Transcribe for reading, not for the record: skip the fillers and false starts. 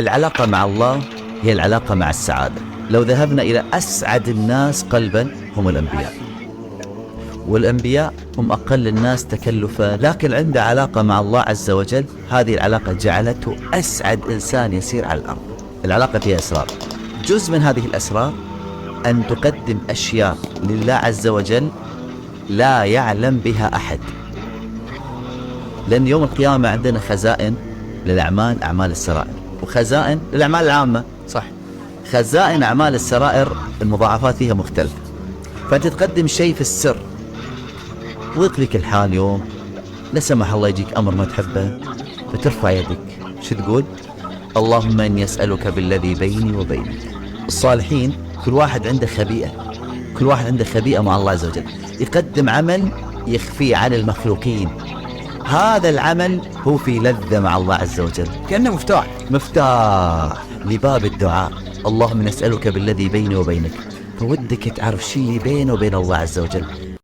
العلاقة مع الله هي العلاقة مع السعادة. لو ذهبنا إلى أسعد الناس قلبا هم الأنبياء، والأنبياء هم أقل الناس تكلفا، لكن عنده علاقة مع الله عز وجل. هذه العلاقة جعلته أسعد إنسان يسير على الأرض. العلاقة فيها أسرار. جزء من هذه الأسرار أن تقدم أشياء لله عز وجل لا يعلم بها أحد، لأن يوم القيامة عندنا خزائن للأعمال، أعمال السرائر، وخزائن للأعمال العامة. صح. خزائن أعمال السرائر المضاعفات فيها مختلفة، فأنت تقدم شيء في السر، ضيق بك الحال يوم لا سمح الله يجيك أمر ما تحبه، فترفع يدك شو تقول؟ اللهم إني أسألك بالذي بيني وبينك. الصالحين كل واحد عنده خبيئة، كل واحد عنده خبيئة مع الله عز وجل، يقدم عمل يخفيه عن المخلوقين. هذا العمل هو في لذة مع الله عز وجل، كأنه مفتاح لباب الدعاء. اللهم نسألك بالذي بيني وبينك، فودك تعرف شيء بينه وبين الله عز وجل.